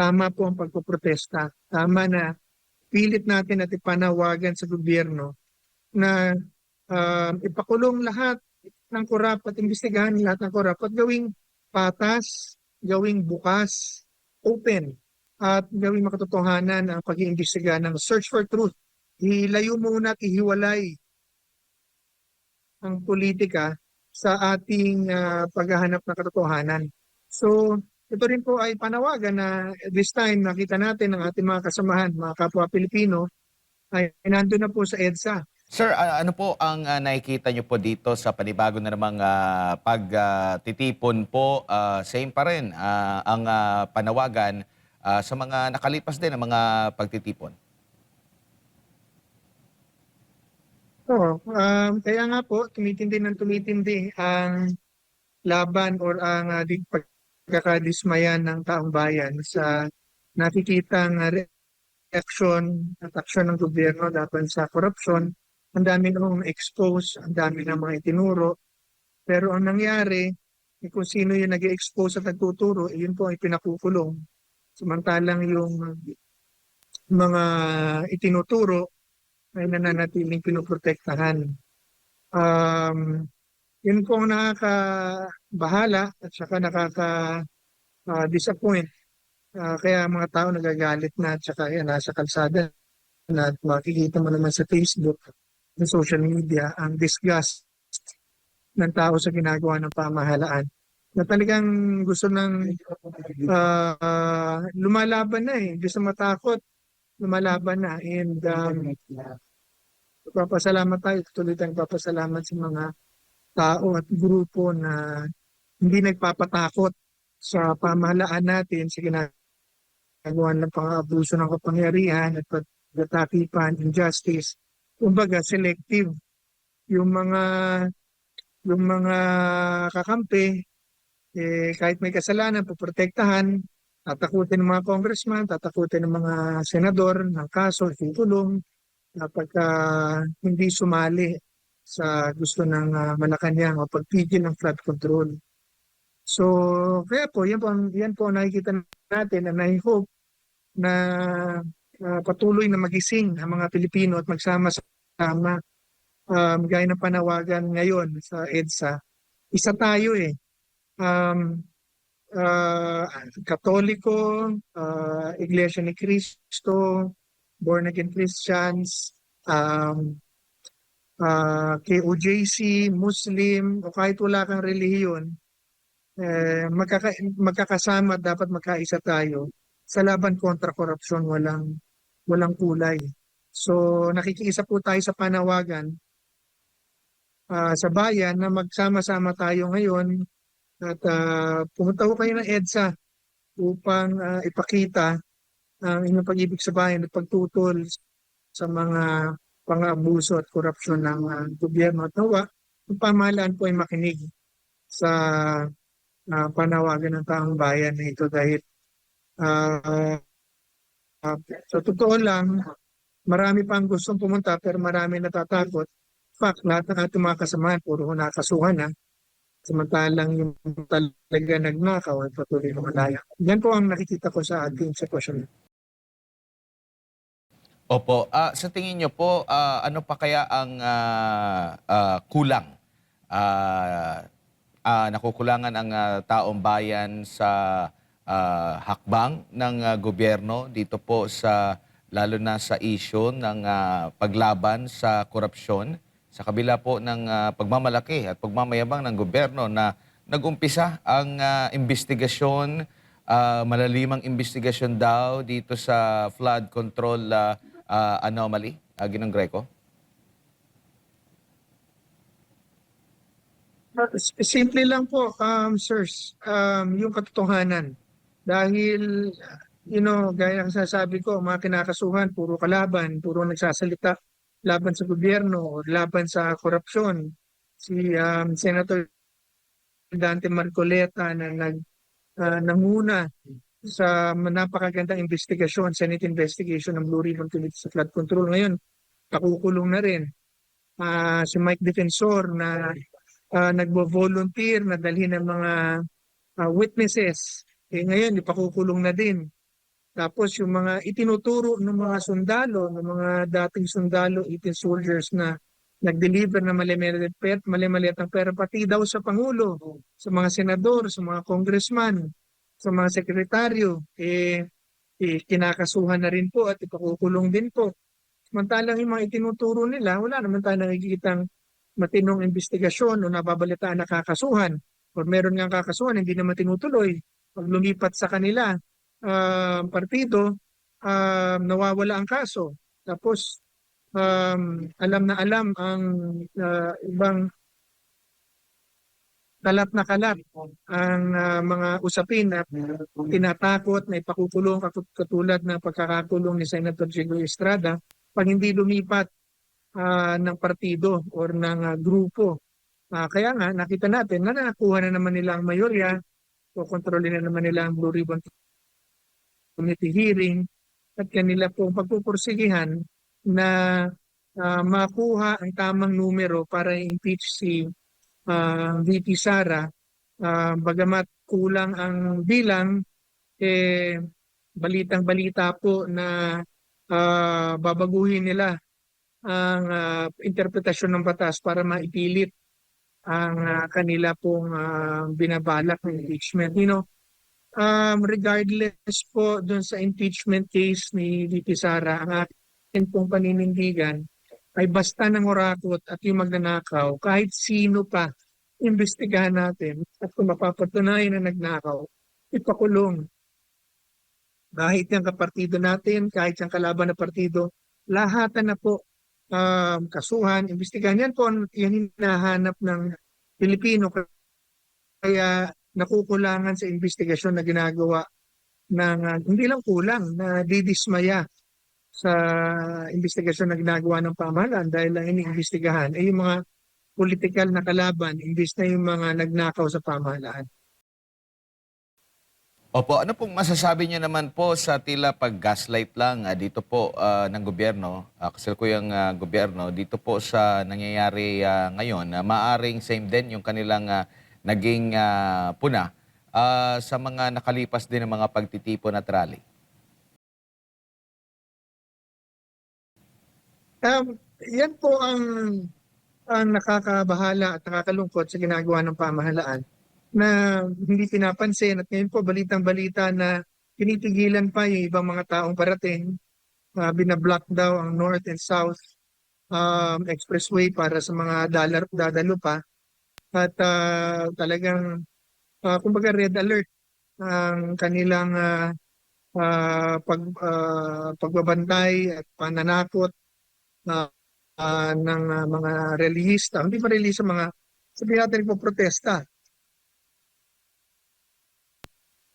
tama po ang pagpoprotesta. Tama na pilit natin at ipanawagan sa gobyerno na ipakulong lahat ng korap at imbestigahan lahat ng korap at gawing patas, gawing bukas, open, at gawing makatotohanan ang pag-iimbestiga ng search for truth. Ilayo muna at ihiwalay ang politika sa ating paghahanap ng katotohanan. So, ito rin po ay panawagan na this time nakita natin ang ating mga kasamahan, mga kapwa Pilipino, ay nandun na po sa EDSA. Sir, ano po ang nakikita nyo po dito sa panibago na namang pagtitipon po? Same pa rin ang panawagan sa mga nakalipas din ng mga pagtitipon? Oo, kaya nga po, tumitindi ang laban or ang pagkakadismayan ng taong bayan sa nakikitang reaksyon at aksyon ng gobyerno laban sa korupsyon. Ang dami nang expose, ang dami ng mga itinuro. Pero ang nangyari, kung sino yung nag-expose at nagtuturo, yun po ay pinakukulong. Samantalang yung mga itinuturo ay nananatiling pinoprotektahan. Yun po ang nakakabahala at saka nakaka-disappoint. Kaya mga tao nagagalit na at saka yan, nasa kalsada na at makikita mo naman sa Facebook, sa social media, ang disgust ng tao sa ginagawa ng pamahalaan na talagang gusto ng lumalaban na gusto matakot, lumalaban na. And papasalamat tayo, tuloy tayong papasalamat sa mga tao at grupo na hindi nagpapatakot sa pamahalaan natin sa ginagawa ng pang-abuso ng kapangyarihan at pagkatakipan, injustice. Kumbaga, selective. Yung mga kakampi, kahit may kasalanan, poprotektahan, tatakutin ng mga congressman, tatakutin ng mga senador ng kaso, ikulong, pagka hindi sumali sa gusto ng Malacanang o pagpigil ng flood control. So, kaya po, yan po ang nakikita natin and I hope na patuloy na magising ang mga Pilipino at magsama-sama gaya ng panawagan ngayon sa EDSA. Isa tayo Katoliko, Iglesia ni Cristo, Born Again Christians, KOJC, Muslim, o kahit wala kang relihiyon, magkakasama at dapat magkaisa tayo sa laban kontra korupsyon, walang kulay. So nakikiisa po tayo sa panawagan sa bayan na magsama-sama tayo ngayon at pumunta ko kayo ng EDSA upang ipakita ang inyong pag-ibig sa bayan at pagtutol sa mga pang-abuso at korupsyon ng gobyerno at nawa ang pamahalaan po ay makinig sa panawagan ng taong bayan na ito dahil sa totoo lang, marami pang gustong pumunta pero marami natatakot. In fact, lahat ng ating mga kasamahan, puro nakasuhan na. Samantalang yung talaga nagnakaw ay patuloy na malaya. Yan po ang nakikita ko sa ating sitwasyon. Opo. Sa tingin nyo po, ano pa kaya ang kulang? Nakukulangan ang taong bayan sa hakbang ng gobyerno dito po sa lalo na sa issue ng paglaban sa korupsyon sa kabila po ng pagmamalaki at pagmamayabang ng gobyerno na nag-umpisa ang investigasyon, malalimang investigasyon daw dito sa flood control anomaly, Ginong Greco? Simple lang po, sirs, yung katotohanan. Dahil, gaya ng sasabi ko, mga kinakasuhan, puro kalaban, puro nagsasalita laban sa gobyerno, laban sa korupsyon. Si Senator Dante Marcoleta na nanguna sa napakagandang investigasyon, Senate investigation ng Blue Ribbon Committee sa flood control. Ngayon, pakukulong na rin. Si Mike Defensor na nagbo-volunteer na dalhin ng mga witnesses. Ngayon, ipakukulong na din. Tapos yung mga itinuturo ng mga sundalo, ng mga dating sundalo, 18 soldiers na nag-deliver na mali-maliit ang pera, pati daw sa Pangulo, sa mga senador, sa mga congressman, sa mga sekretaryo, kinakasuhan na rin po at ipakukulong din po. Samantalang yung mga itinuturo nila, wala naman tayo nakikitang matinong investigasyon o nababalitaan na kakasuhan. Kung meron nga kakasuhan, hindi naman tinutuloy. Pag lumipat sa kanila, partido, nawawala ang kaso. Tapos, alam na alam ang ibang kalat na kalat ang mga usapin na tinatakot na ipakukulong katulad ng pagkakakulong ni Senator Jigo Estrada pag hindi lumipat ng partido or ng grupo. Kaya nga nakita natin na nakuha na naman nila ang mayorya o kontrolin na naman nila ang Blue Ribbon Committee hearing at kanila pong pagpupursigihan na makuha ang tamang numero para impeach si VP Sara. Bagamat kulang ang bilang, balitang-balita po na babaguhin nila ang interpretasyon ng batas para maipilit ang kanila pong binabalak ng impeachment. Regardless po dun sa impeachment case ni VP Sara, ang akin pong paninindigan ay basta ng orakot at yung magnanakaw, kahit sino pa, imbestigahan natin at kung mapapatunayan na nagnakaw, ipakulong. Kahit yung kapartido natin, kahit yung kalaban na partido, lahatan na po kasuhan, imbestigahan. Yan po yung hinahanap ng Pilipino. Kaya nakukulangan sa investigasyon na ginagawa ng hindi lang kulang, na didismaya sa investigasyon na ginagawa ng pamahalaan dahil lang iniimbestigahan ay yung mga politikal na kalaban imbis na yung mga nagnakaw sa pamahalaan. Opo, ano pong masasabi niyo naman po sa tila pag-gaslight lang dito po ng gobyerno, kasalukuyang gobyerno, dito po sa nangyayari ngayon, maaring same din yung kanilang naging puna sa mga nakalipas din ng mga pagtitipon at rally? Yan po ang nakakabahala at nakakalungkot sa ginagawa ng pamahalaan na hindi pinapansin at ngayon po balitang-balita na pinitigilan pa yung ibang mga taong parating, binablock daw ang North and South Expressway para sa mga dadalo pa at talagang kumbaga red alert ang kanilang pagbabantay at pananakot ng mga relihista, hindi pa relihista, mga sabihin natin po protesta.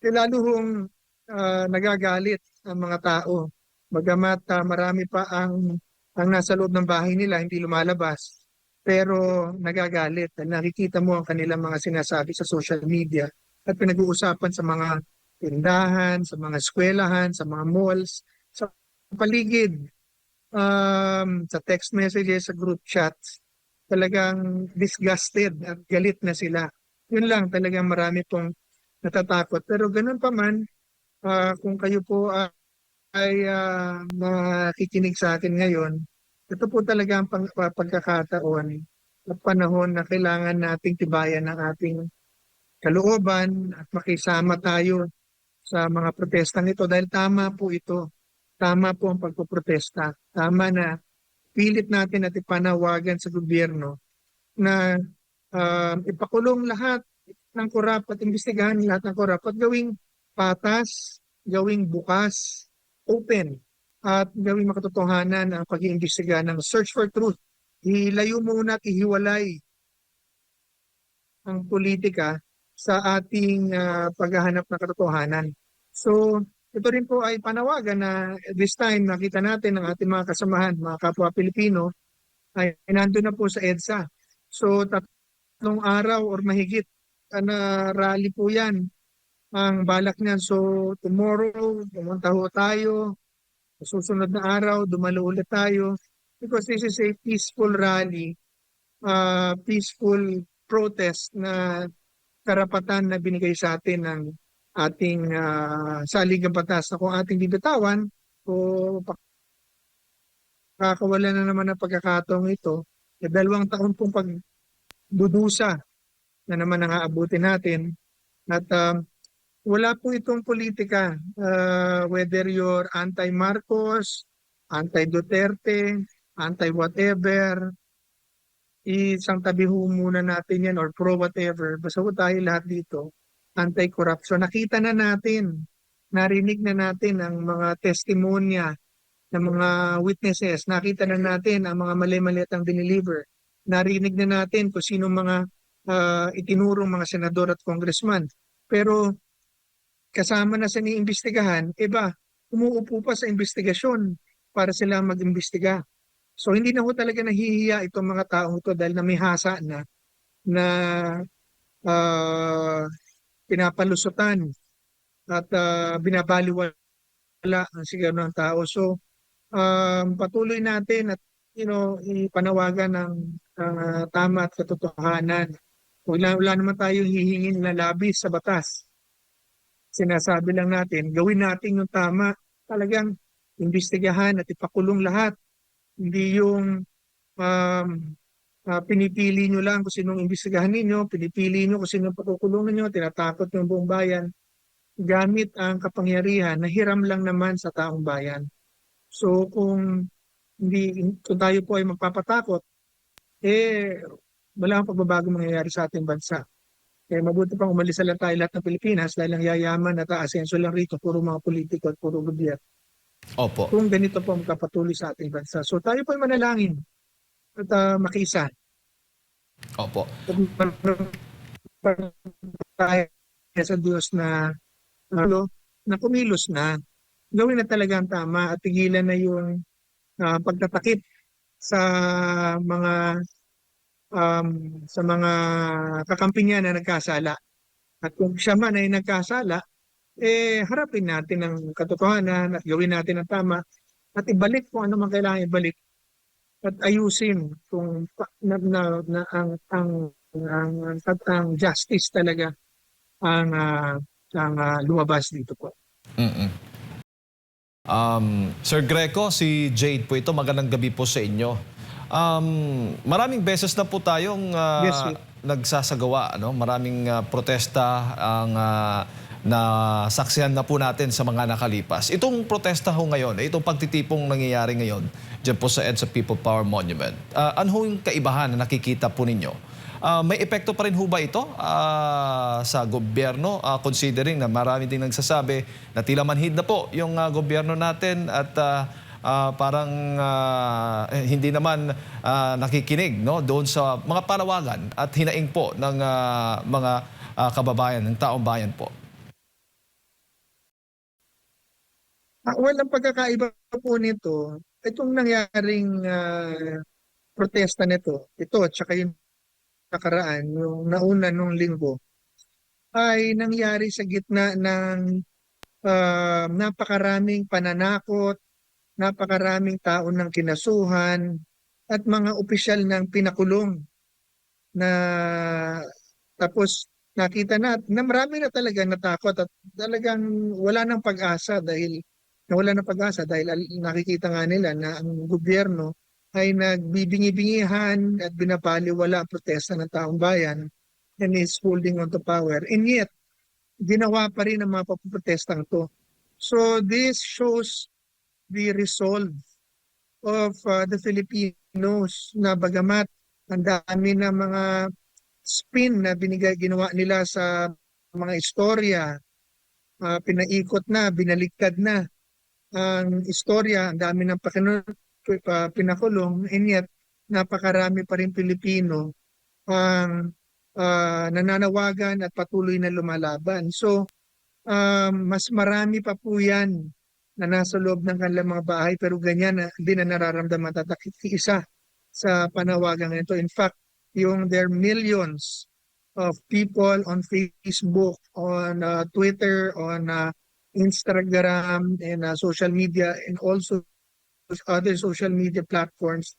Lalo hong nagagalit ang mga tao. Bagamat marami pa ang nasa loob ng bahay nila, hindi lumalabas. Pero nagagalit. Nakikita mo ang kanilang mga sinasabi sa social media at pinag-uusapan sa mga tindahan, sa mga eskwelahan, sa mga malls, sa paligid, sa text messages, sa group chats. Talagang disgusted at galit na sila. Yun lang, talagang marami pong natatakot. Pero ganun pa man, kung kayo po ay nakikinig sa akin ngayon, ito po talaga ang pagkakataon at panahon na kailangan nating tibayan ng ating kalooban at makisama tayo sa mga protestang ito dahil tama po ito. Tama po ang pagpoprotesta. Tama na pilit natin at ipanawagan sa gobyerno na ipakulong lahat ng korap at imbestigahan lahat ng korap at gawing patas, gawing bukas, open, at gawing makatotohanan ang pag-iimbestiga ng search for truth. Ilayo muna at ihiwalay ang politika sa ating paghahanap ng katotohanan. So, ito rin po ay panawagan na this time nakita natin ang ating mga kasamahan, mga kapwa Pilipino, ay nandun na po sa EDSA. So, tatlong araw or mahigit na rally po yan ang balak niyan. So, tomorrow, pumunta ho tayo. Susunod na araw, dumalo ulit tayo. Because this is a peaceful rally, peaceful protest na karapatan na binigay sa atin ng ating saligang batas na kung ating bibitawan o kakawala na naman ng pagkakataong ito, 2 taon pong pagdudusa na naman ang aabutin natin. At wala po itong politika, whether you're anti-Marcos, anti-Duterte, anti-whatever, isang tabi ho muna natin yan or pro-whatever. Basta po tayo lahat dito, anti-corruption. Nakita na natin, narinig na natin ang mga testimonya ng mga witnesses. Nakita na natin ang mga mali-mali at ang diniliver. Narinig na natin kung sino mga itinurong mga senador at congressman. Pero kasama na sa niimbestigahan, iba, umuupo pa sa investigasyon para sila mag-imbestiga. So hindi na ho talaga nahihiya itong mga taong ito dahil namihasa na pinapalusutan at binabaliwala ang sigaw ng tao. So patuloy natin at ipanawagan ng tama at katotohanan. Wala naman tayong hihingin na labis sa batas. Sinasabi lang natin, gawin natin yung tama. Talagang imbestigahan at ipakulong lahat. Hindi yung pinipili nyo lang kung sinong imbestigahan ninyo, pinipili nyo kung sinong pakukulong ninyo, tinatakot yung buong bayan. Gamit ang kapangyarihan na hiram lang naman sa taong bayan. So kung tayo po ay magpapatakot, wala ang pagbabago mangyayari sa ating bansa. Mabuti pang umalis na lang tayo lahat ng Pilipinas dahil ang yayaman at aasenso lang rito, puro mga politiko at puro gobyerno. Opo. Kung ganito po magkapatuloy sa ating bansa. So tayo po ay manalangin at makiisa. Opo. Tayo sa Diyos na kumilos na, gawin na talaga ang tama at tigilan na yung pagtatakip sa mga kakampi niya na nagkasala. At kung siya man ay nagkasala, harapin natin ang katotohanan at gawin natin ang tama at ibalik kung ano man kailangan ibalik at ayusin kung ang justice talaga ang lumabas dito po. Sir Greco, si Jade po ito. Magandang gabi po sa inyo. Maraming beses na po tayong Yes, sir. nagsasagawa. Maraming protesta ang nasaksihan na po natin sa mga nakalipas. Itong protesta ho ngayon, itong pagtitipong nangyayari ngayon dyan po sa EDSA People Power Monument, ano ho yung kaibahan na nakikita po ninyo? May epekto pa rin ho ba ito sa gobyerno, considering na marami din nagsasabi na tila manhid na po yung gobyerno natin at parang hindi naman nakikinig doon sa mga panawagan at hinaing po ng mga kababayan, ng taong bayan po? Walang pagkakaiba po nito. Itong nangyaring protesta nito, ito at saka yung nakaraan, yung nauna nung linggo, ay nangyari sa gitna ng napakaraming pananakot, napakaraming tao ng kinasuhan, at mga opisyal ng pinakulong na tapos nakita na marami na talaga natakot at talagang wala ng pag-asa dahil nakikita nga nila na ang gobyerno ay nagbibingi-bingihan at binabaliwala ang protesta ng taong bayan and is holding on to power. And yet, ginawa pa rin ang mga papuprotestang to. So this shows the resolve of the Filipinos na bagamat ang dami na mga spin na ginawa nila sa mga istorya, pinaikot na, binaliktad na ang istorya, ang dami ng pinakulong, and yet napakarami pa rin Pilipino ang nananawagan at patuloy na lumalaban. So mas marami pa po yan na nasa loob ng kanilang mga bahay pero ganyan na din na nararamdaman at isa sa panawagan nito. In fact, there are millions of people on Facebook, on Twitter, on Instagram, and social media, and also other social media platforms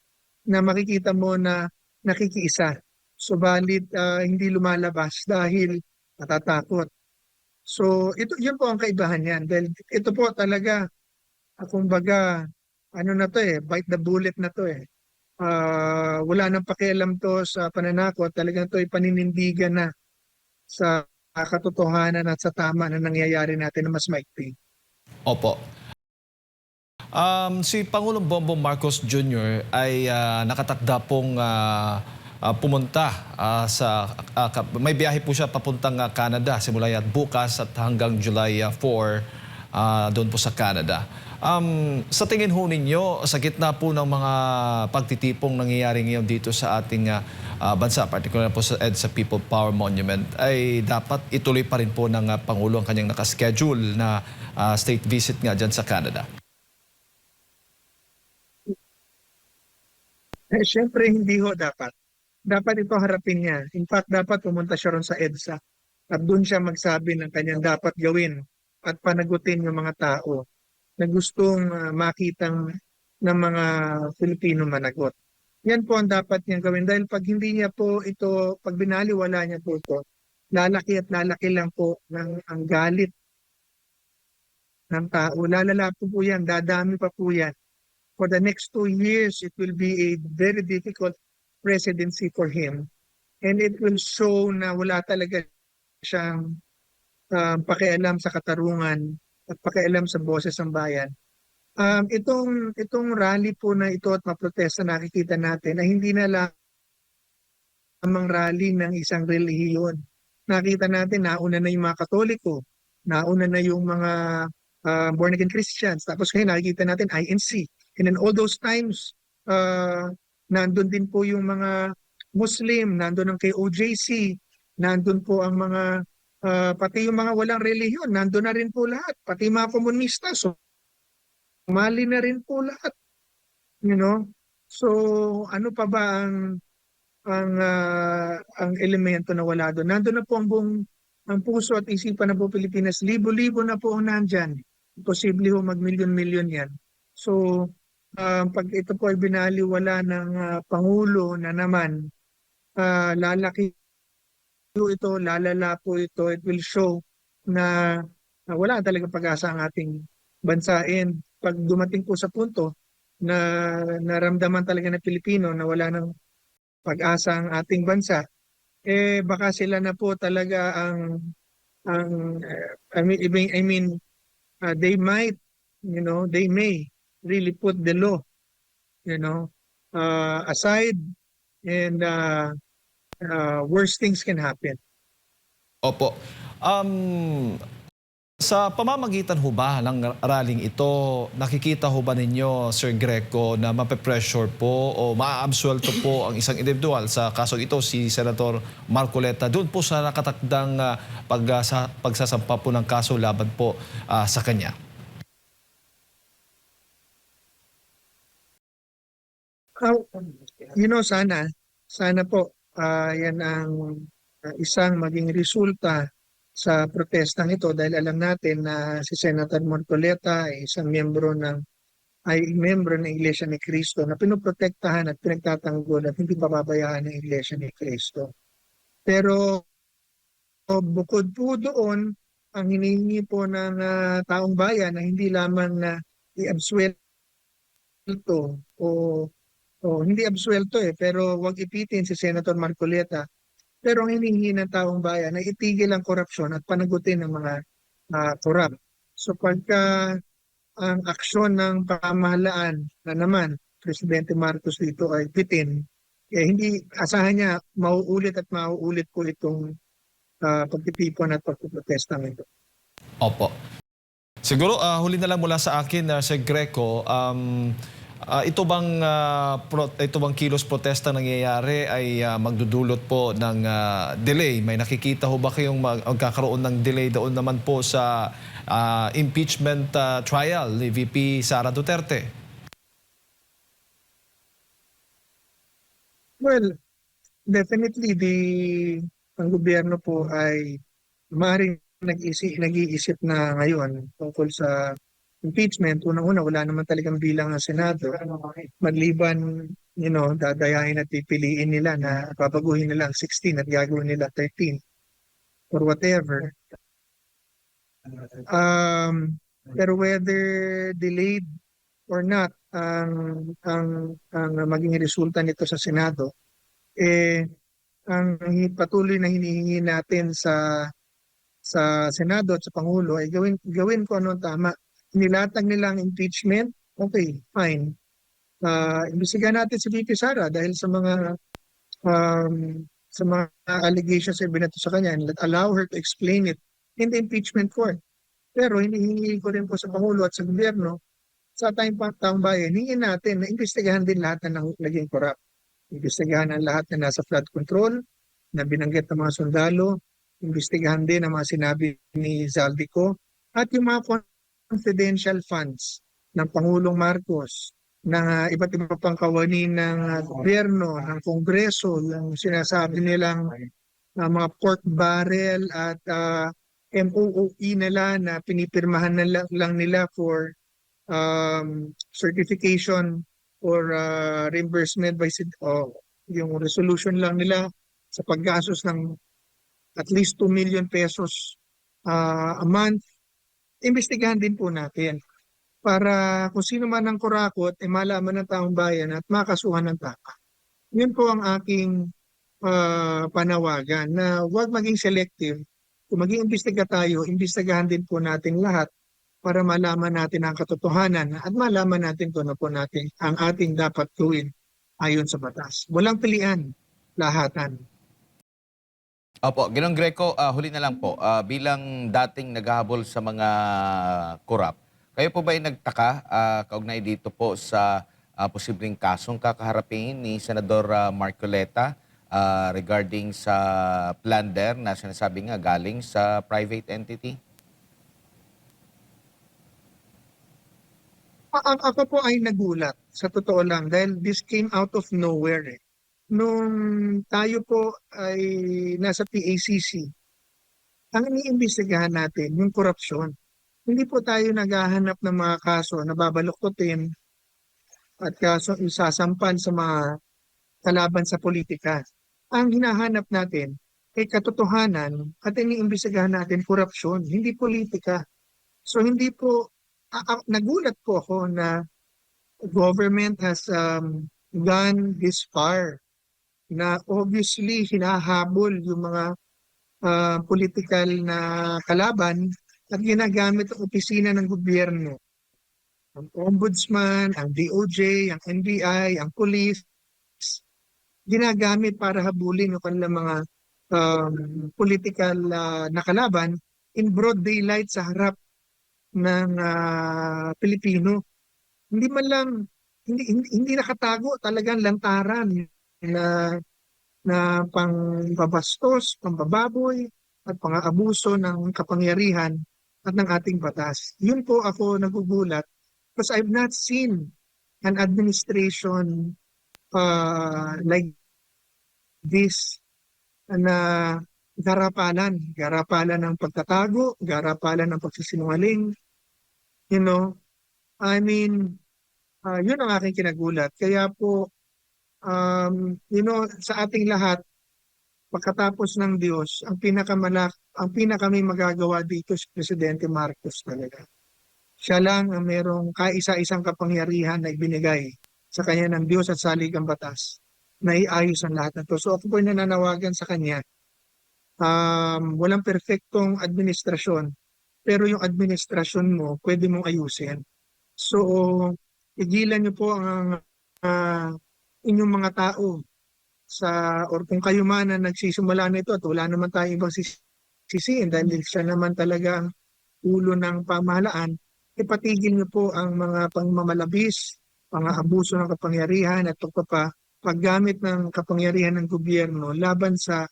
na makikita mo na nakikiisa. Subalit hindi lumalabas dahil natatakot. So yun po ang kaibahan niyan. Dahil ito po talaga, kumbaga, ano na to bite the bullet na to wala nang pakialam to sa pananakot. Talagang to ay paninindigan na sa katotohanan at sa tama na nangyayari natin na mas maigting. Opo. Si Pangulong Bongbong Marcos Jr. ay nakatakda pong pumunta may biyahe po siya papuntang Canada simula yan bukas at hanggang July 4 doon po sa Canada. Sa tingin ho ninyo, sa gitna po ng mga pagtitipong nangyayari ngayon dito sa ating bansa, particular po sa EDSA People Power Monument, ay dapat ituloy pa rin po ng Pangulo ang kanyang nakaschedule na state visit nga dyan sa Canada? Siyempre, hindi ho dapat. Dapat ito harapin niya. In fact, dapat pumunta siya ron sa EDSA at doon siya magsabi ng kanyang dapat gawin at panagutin yung mga tao na gustong makitang ng mga Filipino managot. Yan po ang dapat niyang gawin dahil pag hindi niya po ito, pag binaliwala niya po ito, lalaki at lalaki lang po ang galit ng tao. Lalala po yan, dadami pa po yan. For the next 2 years, it will be a very difficult presidency for him. And it will show na wala talaga siyang pakialam sa katarungan at pakialam sa boses ng bayan. Itong rally po na ito at maprotesta nakikita natin ay hindi na lamang rally ng isang relihiyon. Nakita natin nauna na yung mga Katoliko, nauna na yung mga born again Christians, tapos ngayon nakikita natin INC. And then all those times, nandun din po yung mga Muslim, nandun ang KOJC, nandun po ang mga, pati yung mga walang relihiyon, nandun na rin po lahat, pati mga komunista, so mali na rin po lahat. You know? So ano pa ba ang elemento na wala doon? Nandun na po ang puso at isipan ng po Pilipinas, libo-libo na po ang nandyan. Posible ho mag-milyon-milyon yan. So pag ito po ay binaliwala ng Pangulo na naman, lalaki ito, lalala po ito, it will show na wala talagang pag-asa ang ating bansa. And pag dumating po sa punto na naramdaman talaga ng Pilipino na wala ng pag-asa ang ating bansa, baka sila na po talaga I mean they might, they may really put the law, aside, and worse things can happen. Opo. Sa pamamagitan ho ba ng rallying ito, nakikita ho ba ninyo, Sir Greco, na mape-pressure po o maaabsuelto po ang isang individual, sa kaso ito si Senator Marcoleta, doon po sa nakatakdang pagsasampa po ng kaso laban po sa kanya? Sana po yan ang isang maging resulta sa protestang ito dahil alam natin na si Senator Marcoleta ay isang membro ng Iglesia ni Cristo na pinoprotektahan at pinagtatanggol at hindi pababayaan ng Iglesia ni Cristo. Pero bukod po doon, ang hinihingi po ng taong bayan na hindi lamang na i-absuelto o hindi absuelto pero wag ipitin si Senator Marcoleta. Pero ang hinihingi ng taong bayan ay itigil ang korupsyon at panagutin ng mga korap. So pagka ang aksyon ng pamahalaan na naman, Presidente Marcos dito ay pitin, hindi asahan niya mauulit at mauulit po itong pagtitipon at pagpuprotesta nito. Opo. Siguro huli na lang mula sa akin, Sir Greco, ito bang kilos protesta nangyayari ay magdudulot po ng delay? May nakikita ho ba kayong magkakaroon ng delay doon naman po sa impeachment trial ni VP Sara Duterte? Well, definitely ang gobyerno po ay maaaring nag-iisip na ngayon tungkol sa impeachment. Unang-una, wala naman talagang bilang ang Senado. Magliban, dadayain at pipiliin nila na babaguhin nila ang 16 at gagawin nila 13 or whatever. Pero whether delayed or not ang maging resulta nito sa Senado, ang patuloy na hinihingi natin sa Senado at sa Pangulo ay gawin ko ano ang tama. Nilatag nila ang impeachment, okay, fine. Imbestigahan natin si VP Sara dahil sa mga allegations na binato sa kanya, and allow her to explain it in the impeachment court. Pero hinihingi ko rin po sa Pangulo at sa gobyerno, sa taong bayan, hingin natin na imbestigahan din lahat na naging corrupt. Imbestigahan ang lahat na nasa flood control, na binanggit ng mga sundalo, imbestigahan din ang mga sinabi ni Zaldico, at yung mga confidential funds ng Pangulong Marcos, ng iba't iba pang kawani ng gobyerno, ng Kongreso, yung sinasabi nilang mga pork barrel at MOOE nila na pinipirmahan na lang nila for certification or reimbursement by yung resolution lang nila sa paggastos ng at least 2 million pesos a month. Imbestigahan din po natin para kung sino man ang kurakot ay malaman ng taong bayan at makasuhan ng tama. Yun po ang aking panawagan na huwag maging selective. Kung maging imbestiga tayo, imbestigahan din po natin lahat para malaman natin ang katotohanan at malaman natin kung ano po natin ang ating dapat gawin ayon sa batas. Walang pilian, lahatan. Opo, Ginoong Greco, huli na lang po. Bilang dating naghahabol sa mga korap, kayo po ba ay nagtaka kaugnay dito po sa posibleng kasong kakaharapin ni Senador Marcoleta regarding sa plunder na sinasabi nga galing sa private entity? Ako po ay nagulat, sa totoo lang, dahil this came out of nowhere. Nung tayo po ay nasa PACC, ang iniimbestigahan natin, yung korupsyon. Hindi po tayo naghahanap ng mga kaso na babaluktutin at kaso isasampan sa mga kalaban sa politika. Ang hinahanap natin ay katotohanan at iniimbestigahan natin korupsyon, hindi politika. So hindi po, nagulat po ako na government has gone this far na obviously hinahabol yung mga political na kalaban at ginagamit ang opisina ng gobyerno. Ang ombudsman, ang DOJ, ang NBI, ang police, ginagamit para habulin yung kanilang mga political na kalaban in broad daylight sa harap ng Pilipino. Hindi man lang, hindi nakatago, talagang lantaran na pangbabastos, pambababoy, at pang-aabuso ng kapangyarihan at ng ating batas. Yun po ako nagugulat because I've not seen an administration like this na garapalan ng pagtatago, garapalan ng pagsisinungaling. You know, I mean, yun ang aking kinagulat. Kaya po, sa ating lahat, pagkatapos ng Diyos, ang pinakamay magagawa dito si Presidente Marcos talaga. Siya lang ang merong kaisa-isang kapangyarihan na ibinigay sa kanya ng Diyos at salig ang batas na iayos ang lahat na to. So ako po nananawagan sa kanya, walang perfectong administrasyon, pero yung administrasyon mo, pwede mong ayusin. So, igilan niyo po ang inyong mga tao or kung kayo man na nagsisimula nito at wala naman tayong ibang sisiin dahil siya naman talaga ang ulo ng pamahalaan, ipatigil niyo po ang mga pangmamalabis, pang-aabuso ng kapangyarihan at paggamit ng kapangyarihan ng gobyerno laban sa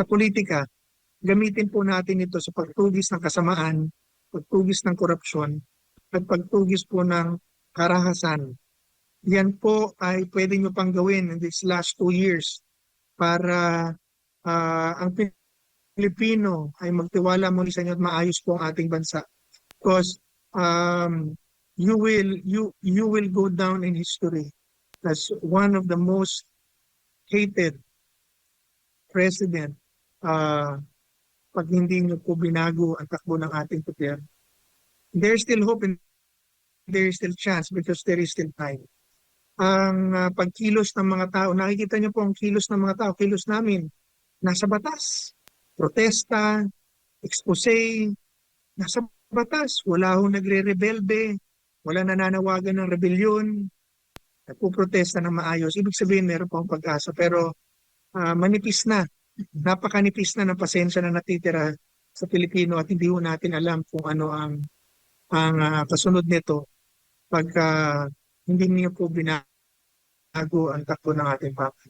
politika. Gamitin po natin ito sa pagtugis ng kasamaan, pagtugis ng korupsyon, at pagtugis po ng karahasan. Yan po ay pwede nyo pang gawin in these last 2 years para ang Pilipino ay magtiwala muli sa inyo at maayos po ang ating bansa. Because you will go down in history as one of the most hated president pag hindi nyo po binago ang takbo ng ating gobyerno. There's still hope and there's still chance because there is still time. Ang pagkilos ng mga tao, nakikita nyo po ang kilos ng mga tao, kilos namin, nasa batas. Protesta, expose, nasa batas. Wala ho nagre-rebelde, wala nananawagan ng rebellion, nagpuprotesta ng maayos. Ibig sabihin meron pang pag-asa pero manipis na, napakanipis na ng pasensya na natitira sa Pilipino at hindi ho natin alam kung ano ang kasunod nito pagka hindi niyo po binago ang takbo ng ating